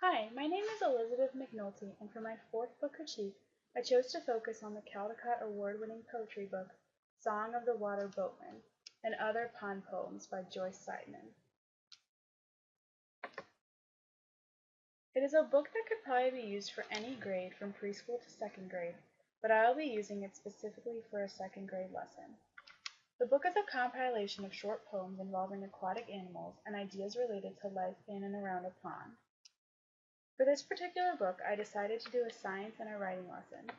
Hi, my name is Elizabeth McNulty, and for my fourth book critique, I chose to focus on the Caldecott Award-winning poetry book, Song of the Water Boatman, and Other Pond Poems by Joyce Seidman. It is a book that could probably be used for any grade from preschool to second grade, but I will be using it specifically for a second grade lesson. The book is a compilation of short poems involving aquatic animals and ideas related to life in and around a pond. For this particular book, I decided to do a science and a writing lesson.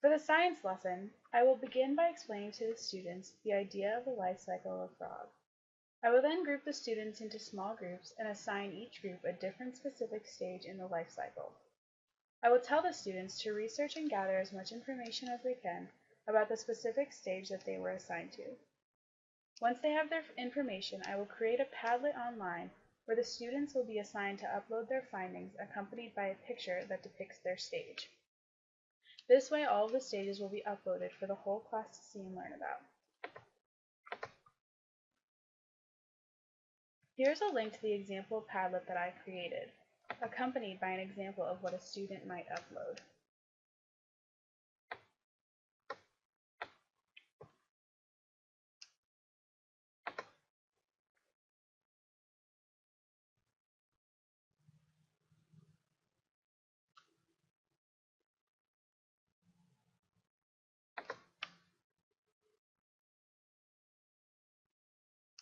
For the science lesson, I will begin by explaining to the students the idea of the life cycle of a frog. I will then group the students into small groups and assign each group a different specific stage in the life cycle. I will tell the students to research and gather as much information as they can about the specific stage that they were assigned to. Once they have their information, I will create a Padlet online where the students will be assigned to upload their findings accompanied by a picture that depicts their stage. This way, all of the stages will be uploaded for the whole class to see and learn about. Here's a link to the example Padlet that I created, accompanied by an example of what a student might upload.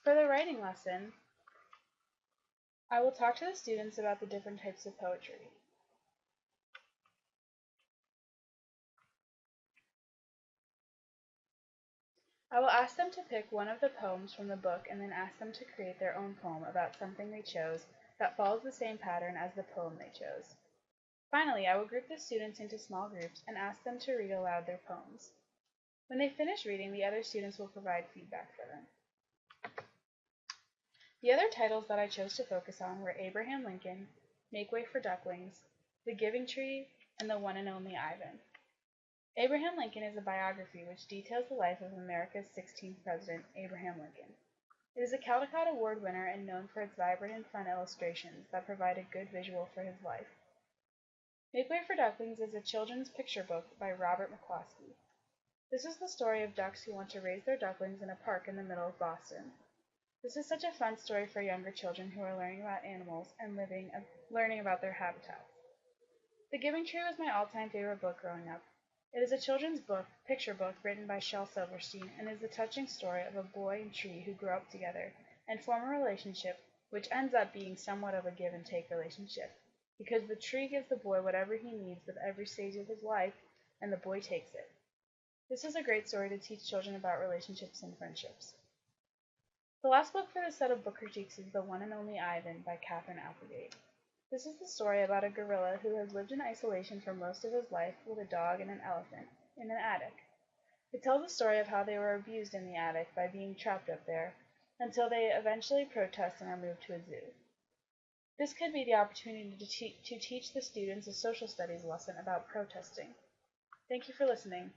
For the writing lesson, I will talk to the students about the different types of poetry. I will ask them to pick one of the poems from the book and then ask them to create their own poem about something they chose that follows the same pattern as the poem they chose. Finally, I will group the students into small groups and ask them to read aloud their poems. When they finish reading, the other students will provide feedback for them. The other titles that I chose to focus on were Abraham Lincoln, Make Way for Ducklings, The Giving Tree, and The One and Only Ivan. Abraham Lincoln is a biography which details the life of America's 16th president, Abraham Lincoln. It is a Caldecott Award winner and known for its vibrant and fun illustrations that provide a good visual for his life. Make Way for Ducklings is a children's picture book by Robert McCloskey. This is the story of ducks who want to raise their ducklings in a park in the middle of Boston. This is such a fun story for younger children who are learning about animals and learning about their habitats. The Giving Tree was my all-time favorite book growing up. It is a children's picture book written by Shel Silverstein and is the touching story of a boy and tree who grow up together and form a relationship which ends up being somewhat of a give and take relationship, because the tree gives the boy whatever he needs with every stage of his life, and the boy takes it. This is a great story to teach children about relationships and friendships. The last book for this set of book critiques is The One and Only Ivan by Katherine Applegate. This is the story about a gorilla who has lived in isolation for most of his life with a dog and an elephant in an attic. It tells the story of how they were abused in the attic by being trapped up there, until they eventually protest and are moved to a zoo. This could be the opportunity to teach the students a social studies lesson about protesting. Thank you for listening.